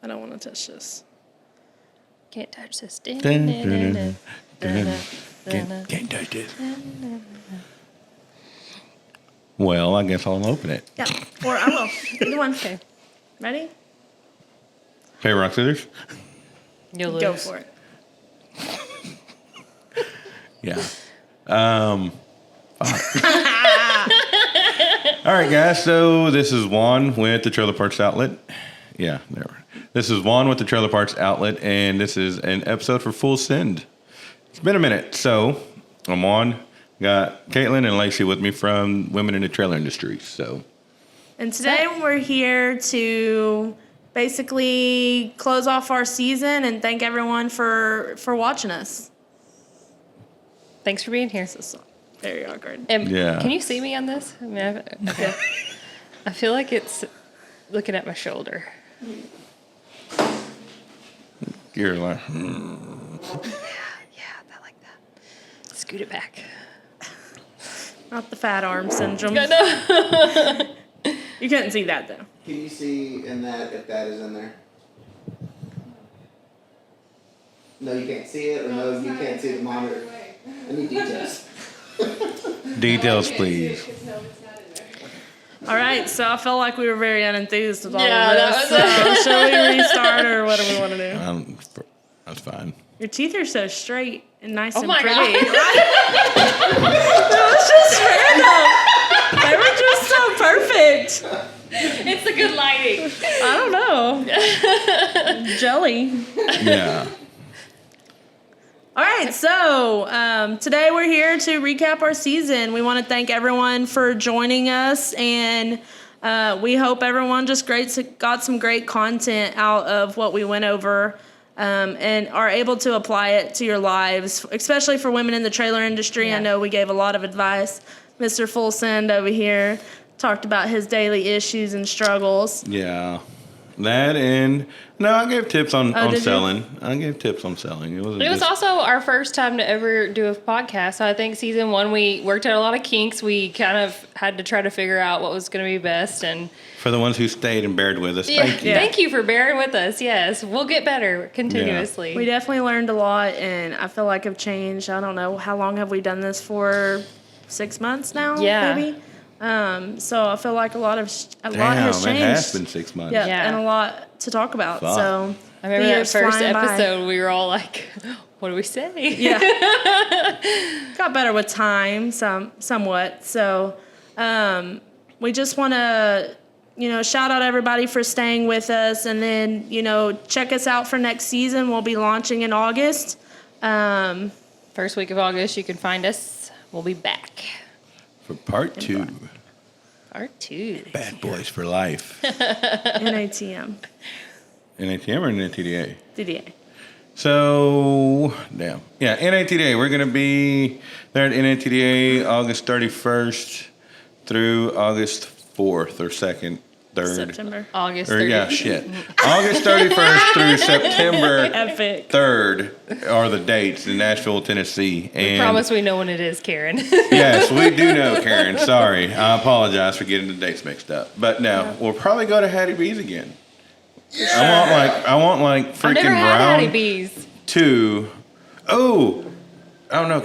I don't want to touch this. Can't touch this. Can't touch this. Well, I guess I'll open it. Yeah, or I will. Either one. Okay. Ready? Hey, rock, scissors? You'll lose. Go for it. Yeah. Fuck. All right, guys. So this is Juan with the Trailer Parts Outlet. Yeah, there. This is Juan with the Trailer Parts Outlet, and this is an episode for Full Send. It's been a minute. So I'm Juan. Got Caitlin and Lacey with me from Women in the Trailer Industry. So, And today we're here to basically close off our season and thank everyone for watching us. Thanks for being here. This is very awkward. Yeah. Can you see me on this? I mean, I feel like it's looking at my shoulder. you're like, Yeah, I like that. Scoot it back. Not the fat arm syndrome. No. You couldn't see that though. Can you see in that if that is in there? No, you can't see it, or no, you can't see the monitor. I need details. details, please. All right, so I felt like we were very unenthused with all Yeah, of that this. was So shall we restart or what do we want to do? That's fine. Your teeth are so straight and nice Oh and my pretty. God. It was just random. They were just so perfect. It's the good lighting. I don't know. Jelly. Yeah. All right, so today we're here to recap our season. We want to thank everyone for joining us, and we hope everyone just got some great content out of what we went over and are able to apply it to your lives, especially for women in the trailer industry. Yeah. I know we gave a lot of advice. Mr. Full Send over here talked about his daily issues and struggles. Yeah. That and no, I gave tips on did selling. I gave tips on selling. It was also our first time to ever do a podcast. So I think season 1, we worked out a lot of kinks. We kind of had to try to figure out what was going to be best. And for the ones who stayed and bared with us. Thank you. Thank you for bearing with us. Yes, we'll get better continuously. We definitely learned a lot, and I feel like I've changed. I don't know, how long have we done this for? 6 months now, Yeah. maybe. So I feel like a lot has changed. It has been 6 months. Yeah, Yeah. and a lot to talk about. Fuck. So I remember the that year's first flying by. episode, we were all like, what do we say? Yeah, got better with time, somewhat. So we just want to, shout out everybody for staying with us, and then check us out for next season. We'll be launching in August. First week of August, you can find us. We'll be back. For part 2. Part 2. Bad Boys for Life. NATM, NATM or NATDA? DDA. So, damn. Yeah, NATDA. We're going to be there at NATDA August 31st through August 4th or 2nd, 3rd. September. August Or, 30th. yeah, shit. August 31st through September Epic. 3rd are the dates in Nashville, Tennessee. And Promise we know when it is, Karen. yes, we do know, Karen. Sorry. I apologize for getting the dates mixed up. But no, we'll probably go to Hattie B's again. I want like I've freaking never had brown Hattie B's. too. Oh, I don't know.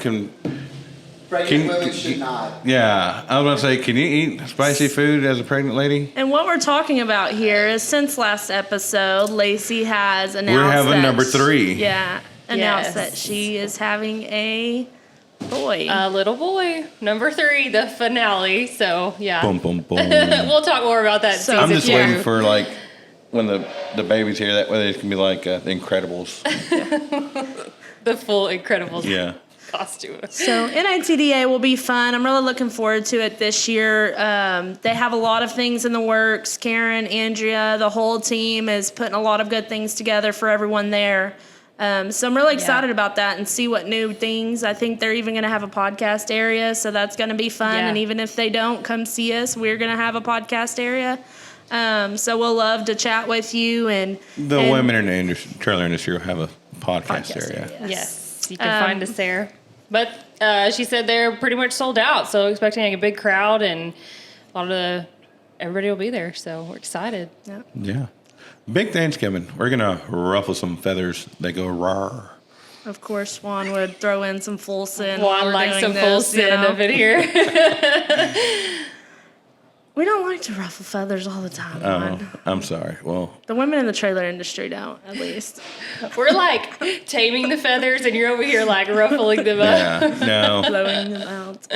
Pregnant women should not. Yeah, I was going to say, can you eat spicy food as a pregnant lady? And what we're talking about here is since last episode, Lacey has announced We're having that number 3. Yeah, announced Yes. that she is having a boy. A little boy. Number 3, the finale. So, yeah. Boom, boom, boom. We'll talk more about that So- season I'm just 2. waiting for like when the baby's here. That way it can be like The Incredibles. The full Incredibles Yeah. costume. So NITDA will be fun. I'm really looking forward to it this year. They have a lot of things in the works. Karen, Andrea, the whole team is putting a lot of good things together for everyone there. So I'm really excited about that and see what new things. I think they're even going to have a podcast area, so that's going to be fun. Yeah. And even if they don't, come see us. We're going to have a podcast area. So we'll love to chat with you. And Women in the trailer industry will have a podcast area. Yes, you can find us there. But she said they're pretty much sold out, so expecting like a big crowd and everybody will be there. So we're excited. Yeah. Big Thanksgiving. We're gonna ruffle some feathers. They go rawr. Of course, Juan would throw in some full sin. while Juan we're likes doing some full this, you sin know. up in here. We don't like to ruffle feathers all the time, Juan. I'm sorry. Well, The women in the trailer industry don't, at least. We're like taming the feathers, and you're over here like ruffling them up. yeah, no, Blowing them out.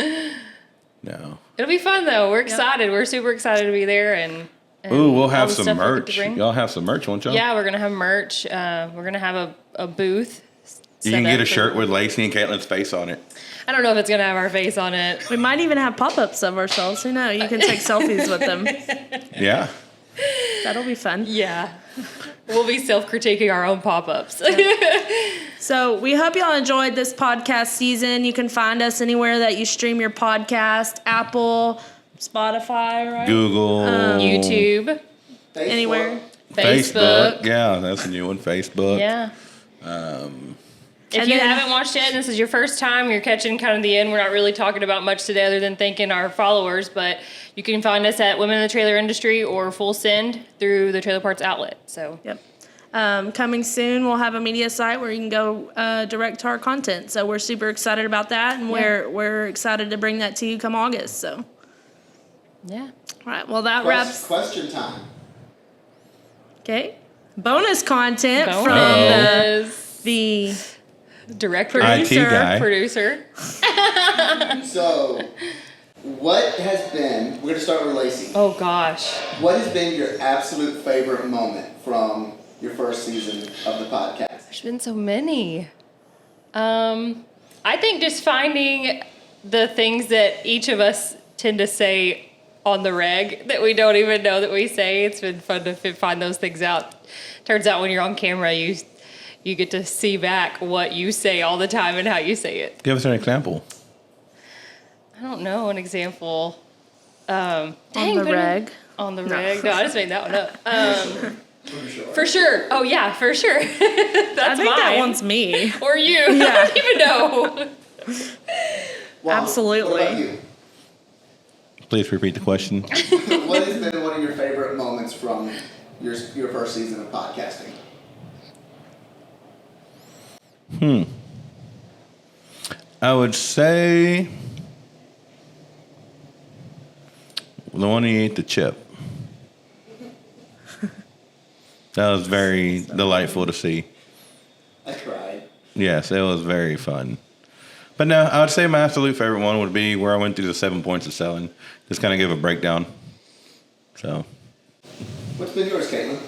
no. It'll be fun though. We're excited. We're super excited to be there, and Ooh, we'll all have the some stuff we get to merch. bring. Y'all have some merch, won't y'all? Yeah, we're gonna have merch. We're gonna have a booth. You can set get up a for- shirt with Lacey and Caitlin's face on it. I don't know if it's gonna have our face on it. We might even have pop-ups of ourselves. Who knows? You can take selfies with them. Yeah. That'll be fun. Yeah, we'll be self-critiquing our own pop-ups. So we hope y'all enjoyed this podcast season. You can find us anywhere that you stream your podcast. Apple, Spotify, right? Google, YouTube, Facebook. Anywhere. Facebook. Yeah, that's a new one. Facebook. Yeah. If And you then- haven't watched it and this is your first time, you're catching kind of the end. We're not really talking about much today other than thanking our followers, but you can find us at Women in the Trailer Industry or Full Send through the Trailer Parts Outlet. So Yep. Coming soon, we'll have a media site where you can go direct to our content. So we're super excited about that, and we're excited to bring that to you come August. So, yeah. all right. Well, that wraps. Question time. Okay. Bonus content from Bonus. the Director, IT guy. producer. So, what has been, we're going to start with Lacey. Oh gosh. What has been your absolute favorite moment from your first season of the podcast? There's been so many. I think just finding the things that each of us tend to say on the reg that we don't even know that we say. It's been fun to find those things out. Turns out when you're on camera, you get to see back what you say all the time and how you say it. Give us an example. I don't know an example. on the reg. On the reg. No, I just made that one up. For sure. For sure. Oh yeah, for sure. That's I think mine. that one's me. Or you. Yeah. I don't even know. Wow. Absolutely. What about you? Please repeat the question. What has been one of your favorite moments from your first season of podcasting? I would say the one he ate the chip. That was very delightful to see. I cried. Yes, it was very fun. But no, I would say my absolute favorite one would be where I went through the 7 points of selling. Just kind of give a breakdown. So, What's been yours, Caitlin?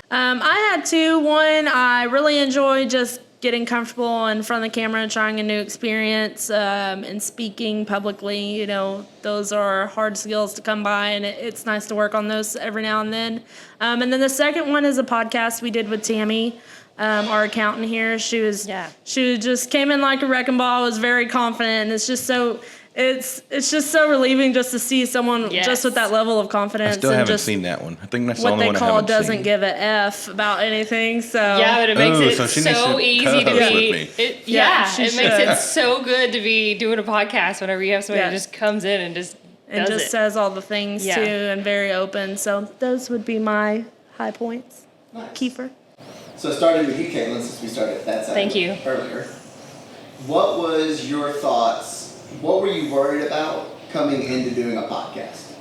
I had two. One, I really enjoyed just getting comfortable in front of the camera and trying a new experience and speaking publicly. You know, those are hard skills to come by, and it's nice to work on those every now and then. And then the second one is a podcast we did with Tammy, our accountant here. She just came in like a wrecking ball, was very confident, and it's just so relieving just to see someone just with that level of confidence. I still and haven't just seen that one. I think that's the what only they one I call haven't doesn't seen. give a F about anything. So Yeah, but it makes Oh, it so she needs so to easy to co-host be. with me. she It makes should. it so good to be doing a podcast whenever you have somebody Yeah. that just comes in and just and does just it. says all the things Yeah. too, and very open. So those would be my high points. Nice. Kiefer. So starting with you, Caitlin, since we started at that side Thank you. earlier. What was your thoughts? What were you worried about coming into doing a podcast?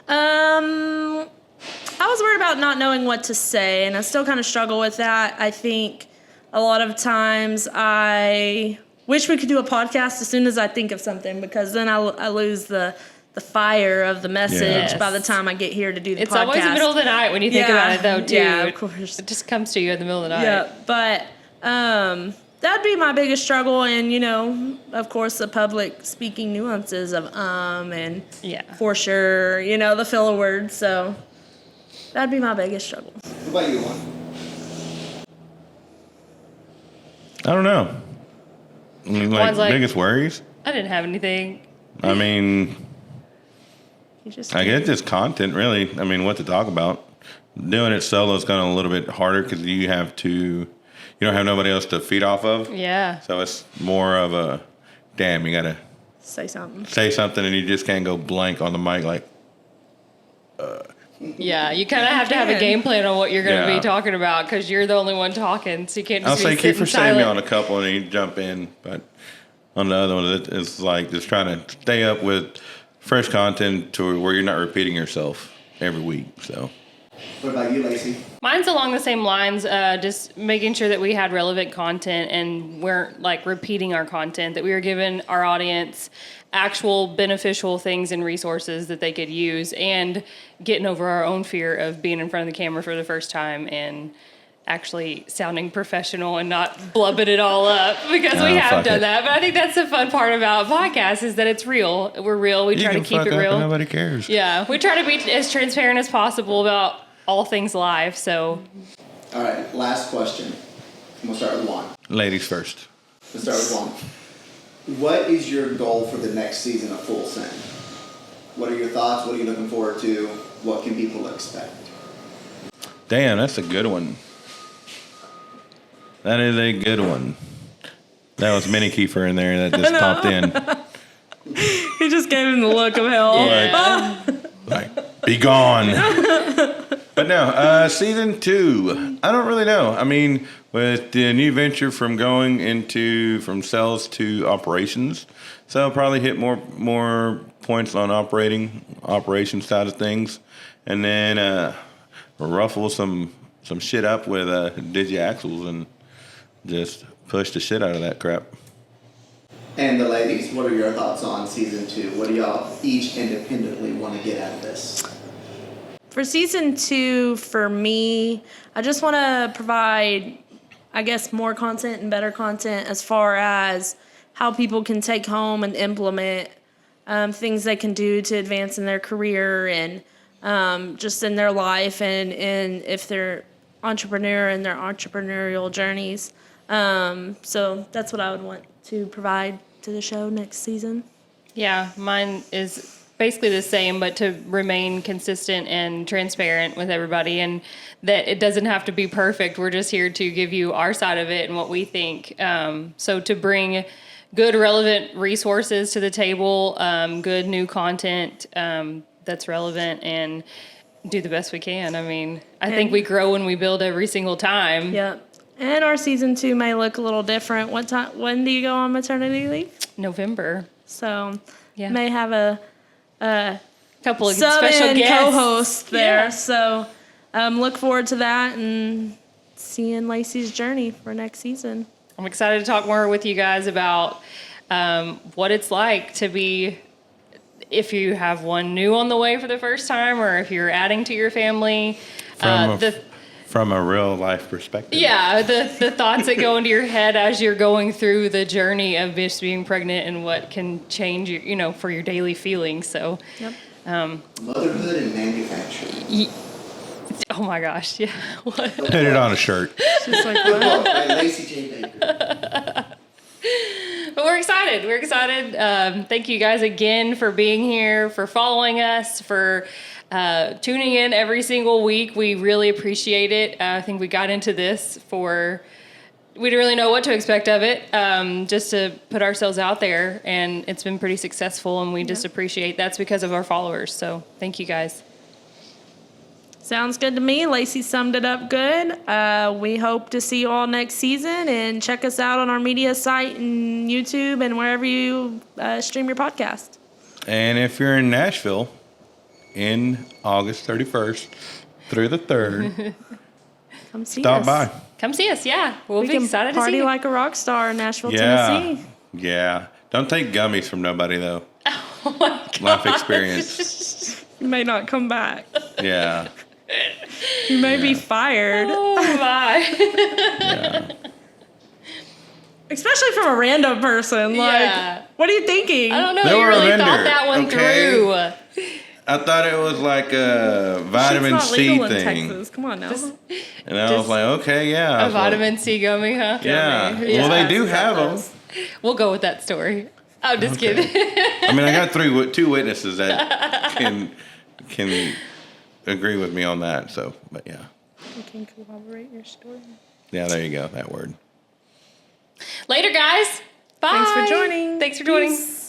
I was worried about not knowing what to say, and I still kind of struggle with that. I think a lot of times I wish we could do a podcast as soon as I think of something, because then I lose the fire of the message Yes. by the time I get here to do the It's podcast. always the middle of the night when you think Yeah. about it, though, too. Yeah, of course. It just comes to you in the middle of the night. Yeah, but that'd be my biggest struggle, and of course, the public speaking nuances of and Yeah. for sure, the filler words. So that'd be my biggest struggle. What about you, Juan? I don't know. I mean, Juan's like- biggest worries? I didn't have anything. I mean, You just I guess just content, really. I mean, what to talk about. Doing it solo is kind of a little bit harder because you don't have nobody else to feed off of. Yeah. So it's more of a, damn, you got to say something. say something and you just can't go blank on the mic like, Yeah, you kind of have to have a game plan on what you're going to be talking about because you're the only one talking, so you can't just I'll be say Kiefer saved me on silent. a couple and he jump in, but on the other one, it's like just trying to stay up with fresh content to where you're not repeating yourself every week. So, What about you, Lacey? Mine's along the same lines, just making sure that we had relevant content and weren't like repeating our content, that we were giving our audience actual beneficial things and resources that they could use, and getting over our own fear of being in front of the camera for the first time and actually sounding professional and not blubbing it all up, because we have done that. But I think that's the fun part about podcasts is that it's real. We're real. We try to keep it real. Nobody cares. Yeah, we try to be as transparent as possible about all things live. So, All right, last question. We'll start with Juan. Ladies first. Let's start with Juan. What is your goal for the next season of Full Send? What are your thoughts? What are you looking forward to? What can people expect? Damn, that's a good one. That is a good one. That was Mini Kiefer in there that just popped in. He just gave him the look of hell. Like, be gone. But no, season 2. I don't really know. I mean, with the new venture from from sales to operations, so I'll probably hit more points on operation side of things, and then ruffle some shit up with digi axles and just push the shit out of that crap. And the ladies, what are your thoughts on season 2? What do y'all each independently want to get out of this? For season 2, for me, I just want to provide, I guess, more content and better content as far as how people can take home and implement things they can do to advance in their career and just in their life and if they're entrepreneur in their entrepreneurial journeys. So that's what I would want to provide to the show next season. yeah, mine is basically the same, but to remain consistent and transparent with everybody, and that it doesn't have to be perfect. We're just here to give you our side of it and what we think. So to bring good, relevant resources to the table, good new content that's relevant, and do the best we can. I mean, I think we grow when we build every single time. Yep. And our season 2 may look a little different. When do you go on maternity leave? November. So Yeah. may have a Couple of sub special and guests. co-host there. Yeah. So look forward to that and seeing Lacey's journey for next season. I'm excited to talk more with you guys about what it's like to be, if you have one new on the way for the first time, or if you're adding to your family. From a real life perspective. Yeah, the thoughts that go into your head as you're going through the journey of just being pregnant and what can change you, for your daily feelings. So, Yep. Motherhood and manufacturing. Oh my gosh, yeah. What? Put it on a shirt. Just like Good what? book by Lacey J. Baker. But we're excited. We're excited. Thank you guys again for being here, for following us, for tuning in every single week. We really appreciate it. I think we got into this we didn't really know what to expect of it, just to put ourselves out there, and it's been pretty successful, and we just appreciate that's because of our followers. So thank you guys. Sounds good to me. Lacey summed it up good. We hope to see you all next season, and check us out on our media site and YouTube and wherever you stream your podcast. And if you're in Nashville in August 31st through the 3rd, Come see stop us. by. Come see us. Yeah, we'll We be can excited to see party you. like a rock star in Nashville, Yeah. Tennessee. Yeah. Don't take gummies from nobody, though. Oh my God. Life experience. You may not come back. Yeah. You may be fired. Oh my. Yeah. Especially from a random person. Like, Yeah. what are you thinking? I don't know. They You were a really vendor, thought that one okay? through. I thought it was like a vitamin It's not C legal in thing. Texas. Come on now. And I was Just like, okay, yeah. I A was like, vitamin C gummy, huh? Yeah. Gummy. Well, they Yes, do that have them. does. We'll go with that story. I'm just kidding. I mean, I got two witnesses that can agree with me on that. So, but yeah. You can corroborate your story. Yeah, there you go. That word. Later, guys. Bye. Thanks for joining. Thanks for joining. Peace.